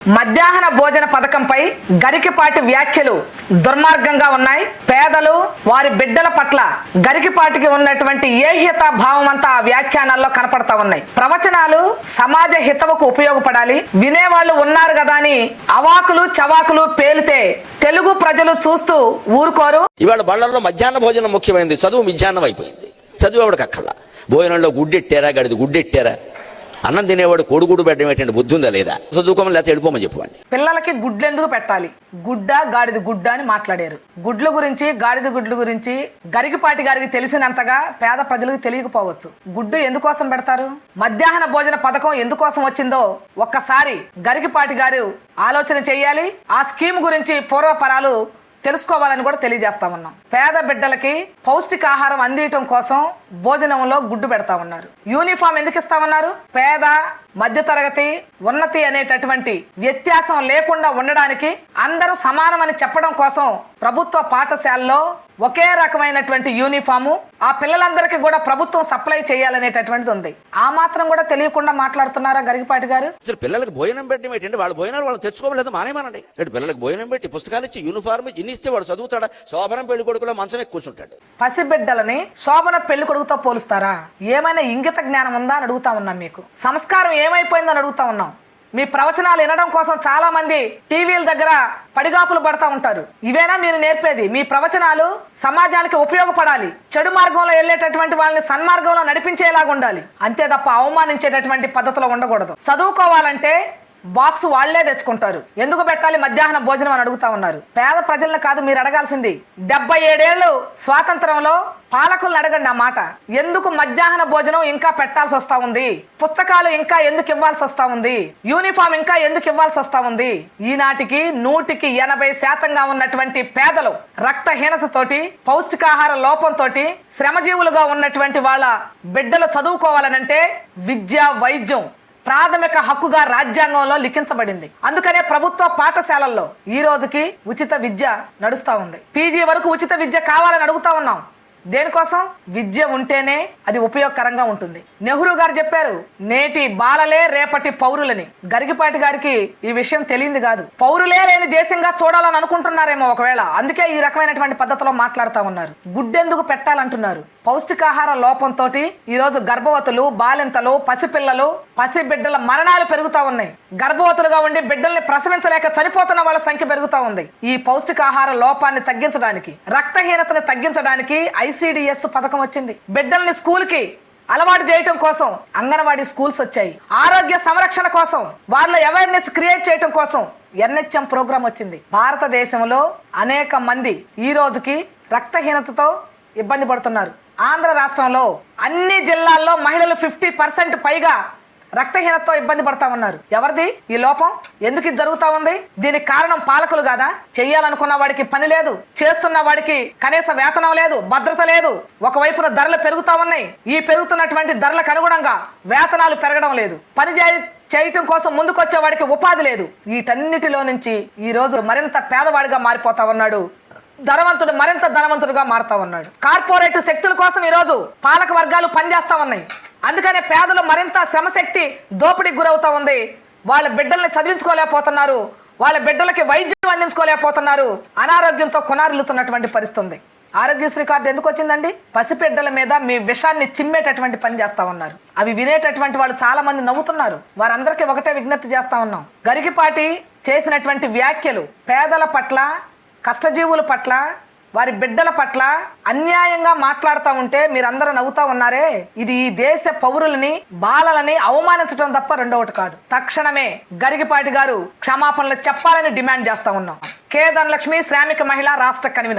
మధ్యాహ్న భోజన పథకంపై గరికిపాటి వ్యాఖ్యలు దుర్మార్గంగా ఉన్నాయి. పేదలు వారి బిడ్డల పట్ల గరికిపాటికి ఉన్నటువంటి ఏహ్యత భావం అంతా ఆ వ్యాఖ్యానాల్లో కనపడతా ఉన్నాయి. ప్రవచనాలు సమాజ హితవుకు ఉపయోగపడాలి. వినేవాళ్ళు ఉన్నారు కదా అని అవాకులు చవాకులు పేలితే తెలుగు ప్రజలు చూస్తూ ఊరుకోరు. ఇవాళ బళ్ళల్లో మధ్యాహ్న భోజనం ముఖ్యమైనది, చదువు మిధ్యాహ్నం అయిపోయింది. చదువు ఎవడికి అక్కర్లా. భోజనంలో గుడ్డెట్టారా, గడిది గుడ్డెట్టారా, అన్నం తినేవాడు కోడిగుడు పెట్టడం ఏంటంటే బుద్ధి ఉందా లేదా, చదువుకోమని లేకపోతే వెళ్ళిపోమని చెప్పండి. పిల్లలకి గుడ్లు ఎందుకు పెట్టాలి, గుడ్డ గాడిది గుడ్డ అని మాట్లాడారు. గుడ్ల గురించి గాడిద గుడ్ల గురించి గరికిపాటి గారికి తెలిసినంతగా పేద ప్రజలకు తెలియకపోవచ్చు. గుడ్డు ఎందుకోసం పెడతారు, మధ్యాహ్న భోజన పథకం ఎందుకోసం వచ్చిందో ఒక్కసారి గరికిపాటి గారు ఆలోచన చేయాలి. ఆ స్కీమ్ గురించి పూర్వపరాలు తెలుసుకోవాలని కూడా తెలియజేస్తా ఉన్నాం. పేద బిడ్డలకి పౌష్టికాహారం అందించడం కోసం భోజనంలో గుడ్డు పెడతా ఉన్నారు. యూనిఫామ్ ఎందుకు ఇస్తామన్నారు, పేద మధ్యతరగతి ఉన్నతి అనేటటువంటి వ్యత్యాసం లేకుండా ఉండడానికి, అందరూ సమానమని చెప్పడం కోసం ప్రభుత్వ పాఠశాలలో ఒకే రకమైనటువంటి యూనిఫాము ఆ పిల్లలందరికీ కూడా ప్రభుత్వం సప్లై చేయాలనేటటువంటిది ఉంది. ఆ మాత్రం కూడా తెలియకుండా మాట్లాడుతున్నారా గరికిపాటి గారు? అసలు పిల్లలకు భోజనం పెట్టడం ఏంటంటే వాళ్ళ భోజనాలు వాళ్ళు తెచ్చుకోలేదు మానేమానండి. పిల్లలకు భోజనం పెట్టి పుస్తకాలు ఇచ్చి యూనిఫామ్ ఇన్ని ఇస్తే వాడు చదువుతాడా? శోభనం పెళ్లి కొడుకులో మంచమే కూర్చుంటాడు. పసిబిడ్డలని శోభన పెళ్లి కొడుకుతో పోలుస్తారా? ఏమైనా ఇంగిత జ్ఞానం ఉందా అని అడుగుతా ఉన్నాం. మీకు సంస్కారం ఏమైపోయిందని అడుగుతా ఉన్నాం. మీ ప్రవచనాలు వినడం కోసం చాలా మంది టీవీల దగ్గర పడిగాపులు పడతా ఉంటారు. ఇవేనా మీరు నేర్పేది? మీ ప్రవచనాలు సమాజానికి ఉపయోగపడాలి, చెడు మార్గంలో వెళ్ళేటటువంటి వాళ్ళని సన్మార్గంలో నడిపించేలాగా ఉండాలి. అంతే తప్ప అవమానించేటటువంటి పద్ధతిలో ఉండకూడదు. చదువుకోవాలంటే బాక్స్ వాళ్లే తెచ్చుకుంటారు. ఎందుకు పెట్టాలి మధ్యాహ్న భోజనం అని అడుగుతా ఉన్నారు. పేద ప్రజలను కాదు మీరు అడగాల్సింది. 77 ఏళ్ళు స్వాతంత్రంలో పాలకులను అడగండి ఆ మాట. ఎందుకు మధ్యాహ్న భోజనం ఇంకా పెట్టాల్సి వస్తా ఉంది, పుస్తకాలు ఇంకా ఎందుకు ఇవ్వాల్సి వస్తా ఉంది, యూనిఫామ్ ఇంకా ఎందుకు ఇవ్వాల్సి వస్తా ఉంది? ఈనాటికి 100కి 80% ఉన్నటువంటి పేదలు రక్తహీనతతోటి, పౌష్టికాహార లోపంతో శ్రమజీవులుగా ఉన్నటువంటి వాళ్ళ బిడ్డలు చదువుకోవాలనంటే విద్య, వైద్యం ప్రాథమిక హక్కుగా రాజ్యాంగంలో లిఖించబడింది. అందుకనే ప్రభుత్వ పాఠశాలల్లో ఈ రోజుకి ఉచిత విద్య నడుస్తా ఉంది. పీజీ వరకు ఉచిత విద్య కావాలని అడుగుతా ఉన్నాం. దేనికోసం? విద్య ఉంటేనే అది ఉపయోగకరంగా ఉంటుంది. నెహ్రూ గారు చెప్పారు, నేటి బాలలే రేపటి పౌరులని. గరికిపాటి గారికి ఈ విషయం తెలియంది కాదు. పౌరులే లేని దేశంగా చూడాలని అనుకుంటున్నారేమో ఒకవేళ. అందుకే ఈ రకమైనటువంటి పద్ధతిలో మాట్లాడుతూ ఉన్నారు. గుడ్డెందుకు పెట్టాలంటున్నారు. పౌష్టికాహార లోపంతో ఈ రోజు గర్భవతులు, బాలింతలు, పసిపిల్లలు, పసిబిడ్డల మరణాలు పెరుగుతా ఉన్నాయి. గర్భవతులుగా ఉండి బిడ్డల్ని ప్రసవించలేక చనిపోతున్న వాళ్ళ సంఖ్య పెరుగుతా ఉంది. ఈ పౌష్టికాహార లోపాన్ని తగ్గించడానికి, రక్తహీనతను తగ్గించడానికి ICDS పథకం వచ్చింది. బిడ్డల్ని స్కూల్ కి అలవాటు చేయటం కోసం అంగన్వాడీ స్కూల్స్ వచ్చాయి. ఆరోగ్య సంరక్షణ కోసం, వాళ్ళ అవేర్నెస్ క్రియేట్ చేయటం కోసం NHM ప్రోగ్రాం వచ్చింది. భారతదేశంలో అనేక మంది ఈ రోజుకి రక్తహీనతతో ఇబ్బంది పడుతున్నారు. ఆంధ్ర రాష్ట్రంలో అన్ని జిల్లాల్లో మహిళలు 50% పైగా రక్తహీనతతో ఇబ్బంది పడతా ఉన్నారు. ఎవరిది ఈ లోపం? ఎందుకు ఇది జరుగుతా ఉంది? దీనికి కారణం పాలకులు కాదా? చెయ్యాలనుకున్న వాడికి పని లేదు, చేస్తున్న వాడికి కనీస వేతనం లేదు, భద్రత లేదు. ఒకవైపున ధరలు పెరుగుతా ఉన్నాయి. ఈ పెరుగుతున్నటువంటి ధరలకు అనుగుణంగా వేతనాలు పెరగడం లేదు. పని చేయటం కోసం ముందుకొచ్చే వాడికి ఉపాధి లేదు. వీటన్నిటిలో నుంచి ఈ రోజు మరింత పేదవాడిగా మారిపోతా ఉన్నాడు. ధనవంతుడు మరింత ధనవంతుడుగా మారుతా ఉన్నాడు. కార్పొరేట్ శక్తుల కోసం ఈ రోజు పాలక వర్గాలు పనిచేస్తా ఉన్నాయి. అందుకనే పేదలు మరింత శ్రమశక్తి దోపిడీకి గురవుతా ఉంది. వాళ్ళ బిడ్డల్ని చదివించుకోలేకపోతున్నారు, వాళ్ళ బిడ్డలకి వైద్యం అందించుకోలేకపోతున్నారు. అనారోగ్యంతో కొనారిల్లుతున్నటువంటి పరిస్థితి ఉంది. ఆరోగ్యశ్రీ కార్డు ఎందుకు వచ్చిందండి? పసిబిడ్డల మీద మీ విషాన్ని చిమ్మేటటువంటి పని చేస్తా ఉన్నారు. అవి వినేటటువంటి వాళ్ళు చాలా మంది నవ్వుతున్నారు. వారందరికీ ఒకటే విజ్ఞప్తి చేస్తా ఉన్నాం. గరికిపాటి చేసినటువంటి వ్యాఖ్యలు పేదల పట్ల, కష్టజీవుల పట్ల, వారి బిడ్డల పట్ల అన్యాయంగా మాట్లాడుతూ ఉంటే మీరందరూ నవ్వుతా ఉన్నారే. ఇది ఈ దేశ పౌరులని, బాలలని అవమానించడం తప్ప రెండవటి కాదు. తక్షణమే గరికిపాటి గారు క్షమాపణలు చెప్పాలని డిమాండ్ చేస్తా ఉన్నాం. కే ధనలక్ష్మి, శ్రామిక మహిళా రాష్ట్ర కన్వీనర్.